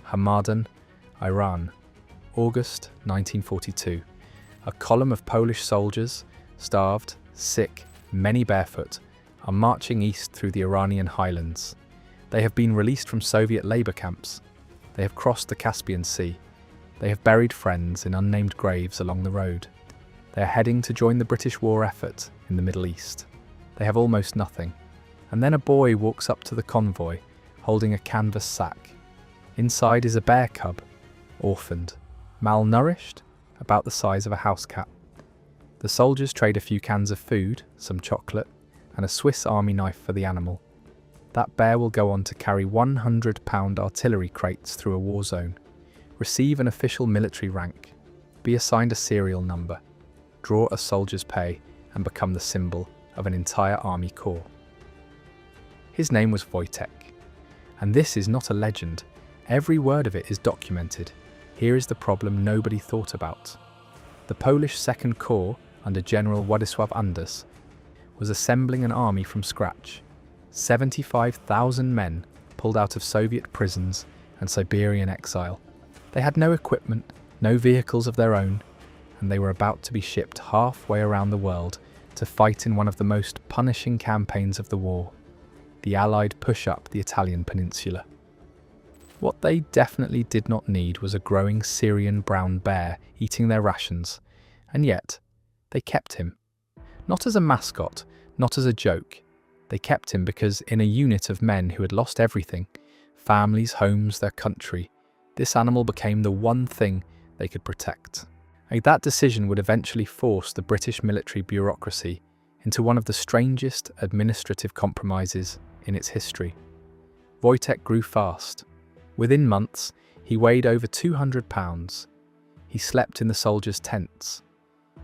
Hamadan, Iran, August 1942. A column of Polish soldiers, starved, sick, many barefoot, are marching east through the Iranian highlands. They have been released from Soviet labor camps. They have crossed the Caspian Sea. They have buried friends in unnamed graves along the road. They are heading to join the British war effort in the Middle East. They have almost nothing. And then a boy walks up to the convoy, holding a canvas sack. Inside is a bear cub, orphaned, malnourished, about the size of a house cat. The soldiers trade a few cans of food, some chocolate, and a Swiss army knife for the animal. That bear will go on to carry 100-pound artillery crates through a war zone, receive an official military rank, be assigned a serial number, draw a soldier's pay, and become the symbol of an entire army corps. His name was Wojtek. And this is not a legend. Every word of it is documented. Here is the problem nobody thought about. The Polish Second Corps, under General Władysław Anders, was assembling an army from scratch. 75,000 men pulled out of Soviet prisons and Siberian exile. They had no equipment, no vehicles of their own, and they were about to be shipped halfway around the world to fight in one of the most punishing campaigns of the war, the Allied push up the Italian peninsula. What they definitely did not need was a growing Syrian brown bear eating their rations, and yet they kept him. Not as a mascot, not as a joke. They kept him because in a unit of men who had lost everything, families, homes, their country, this animal became the one thing they could protect. And that decision would eventually force the British military bureaucracy into one of the strangest administrative compromises in its history. Wojtek grew fast. Within months, he weighed over 200 pounds. He slept in the soldiers' tents.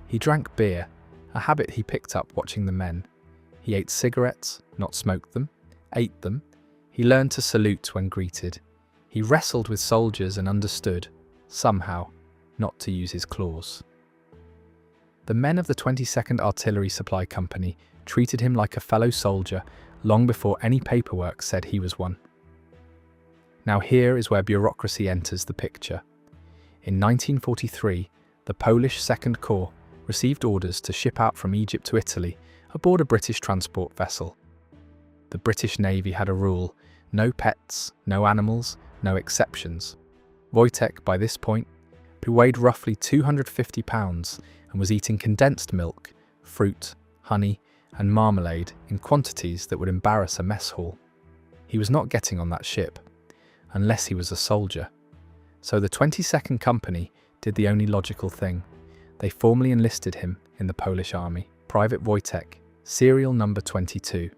He drank beer, a habit he picked up watching the men. He ate cigarettes, not smoked them, ate them. He learned to salute when greeted. He wrestled with soldiers and understood, somehow, not to use his claws. The men of the 22nd Artillery Supply Company treated him like a fellow soldier long before any paperwork said he was one. Now here is where bureaucracy enters the picture. In 1943, the Polish Second Corps received orders to ship out from Egypt to Italy aboard a British transport vessel. The British Navy had a rule: no pets, no animals, no exceptions. Wojtek, by this point, who weighed roughly 250 pounds and was eating condensed milk, fruit, honey, and marmalade in quantities that would embarrass a mess hall. He was not getting on that ship, unless he was a soldier. So the 22nd Company did the only logical thing. They formally enlisted him in the Polish army. Private Wojtek, serial number 22.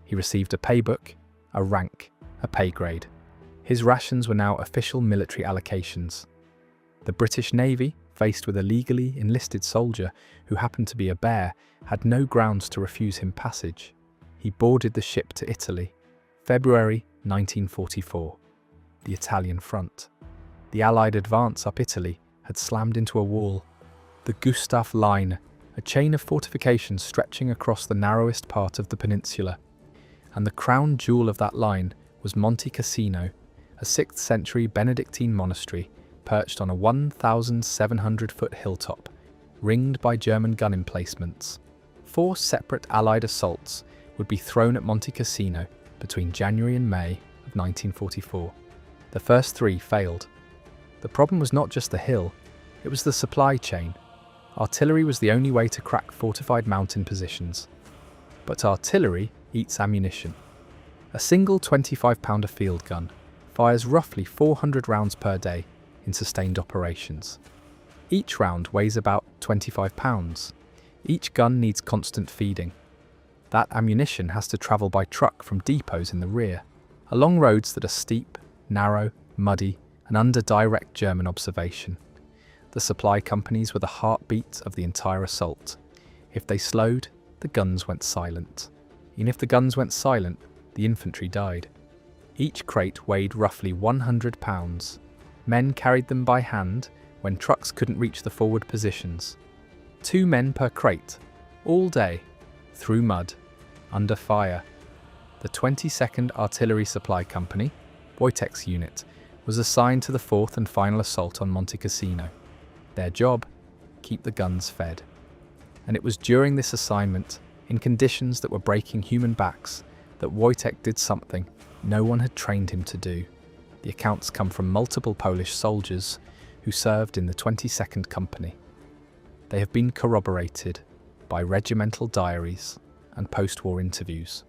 He received a paybook, a rank, a pay grade. His rations were now official military allocations. The British Navy, faced with a legally enlisted soldier who happened to be a bear, had no grounds to refuse him passage. He boarded the ship to Italy. February 1944. The Italian front. The Allied advance up Italy had slammed into a wall. The Gustav Line, a chain of fortifications stretching across the narrowest part of the peninsula. And the crown jewel of that line was Monte Cassino, a 6th century Benedictine monastery perched on a 1,700-foot hilltop, ringed by German gun emplacements. 4 separate Allied assaults would be thrown at Monte Cassino between January and May of 1944. The first 3 failed. The problem was not just the hill, it was the supply chain. Artillery was the only way to crack fortified mountain positions. But artillery eats ammunition. A single 25-pounder field gun fires roughly 400 rounds per day in sustained operations. Each round weighs about 25 pounds. Each gun needs constant feeding. That ammunition has to travel by truck from depots in the rear, along roads that are steep, narrow, muddy, and under direct German observation. The supply companies were the heartbeat of the entire assault. If they slowed, the guns went silent. And if the guns went silent, the infantry died. Each crate weighed roughly 100 pounds. Men carried them by hand when trucks couldn't reach the forward positions. 2 men per crate, all day, through mud, under fire. The 22nd Artillery Supply Company, Wojtek's unit, was assigned to the fourth and final assault on Monte Cassino. Their job? Keep the guns fed. And it was during this assignment, in conditions that were breaking human backs, that Wojtek did something no one had trained him to do. The accounts come from multiple Polish soldiers who served in the 22nd Company. They have been corroborated by regimental diaries and post-war interviews.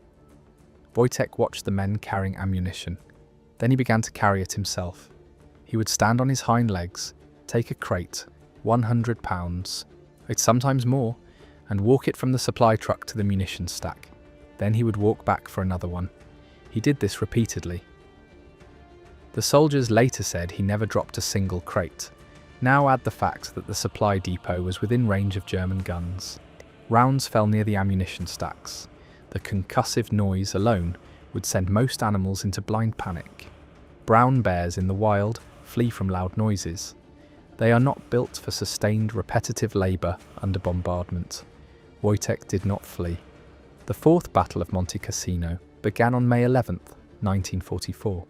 Wojtek watched the men carrying ammunition. Then he began to carry it himself. He would stand on his hind legs, take a crate, 100 pounds, sometimes more, and walk it from the supply truck to the munitions stack. Then he would walk back for another one. He did this repeatedly. The soldiers later said he never dropped a single crate. Now add the fact that the supply depot was within range of German guns. Rounds fell near the ammunition stacks. The concussive noise alone would send most animals into blind panic. Brown bears in the wild flee from loud noises. They are not built for sustained repetitive labour under bombardment. Wojtek did not flee. The fourth Battle of Monte Cassino began on May 11th, 1944.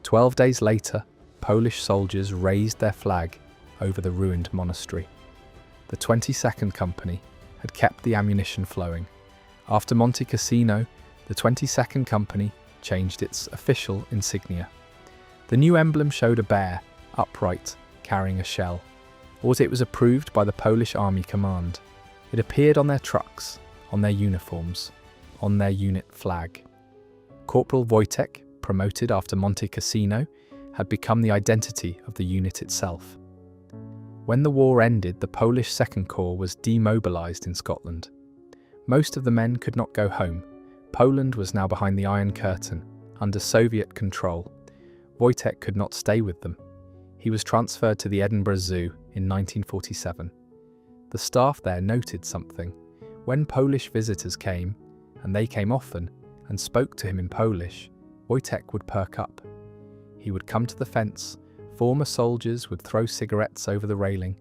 12 days later, Polish soldiers raised their flag over the ruined monastery. The 22nd Company had kept the ammunition flowing. After Monte Cassino, the 22nd Company changed its official insignia. The new emblem showed a bear, upright, carrying a shell, or as it was approved by the Polish Army Command. It appeared on their trucks, on their uniforms, on their unit flag. Corporal Wojtek, promoted after Monte Cassino, had become the identity of the unit itself. When the war ended, the Polish Second Corps was demobilised in Scotland. Most of the men could not go home. Poland was now behind the Iron Curtain, under Soviet control. Wojtek could not stay with them. He was transferred to the Edinburgh Zoo in 1947. The staff there noted something. When Polish visitors came, and they came often, and spoke to him in Polish, Wojtek would perk up. He would come to the fence, former soldiers would throw cigarettes over the railing,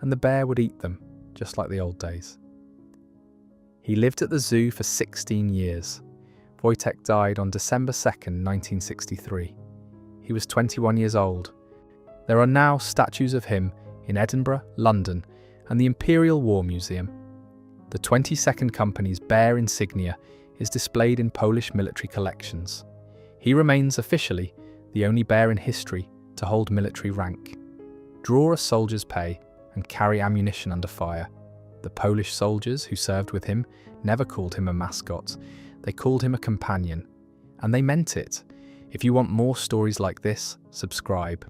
and the bear would eat them, just like the old days. He lived at the zoo for 16 years. Wojtek died on December 2nd, 1963. He was 21 years old. There are now statues of him in Edinburgh, London, and the Imperial War Museum. The 22nd Company's bear insignia is displayed in Polish military collections. He remains officially the only bear in history to hold military rank. Draw a soldier's pay and carry ammunition under fire. The Polish soldiers who served with him never called him a mascot. They called him a companion. And they meant it. If you want more stories like this, subscribe.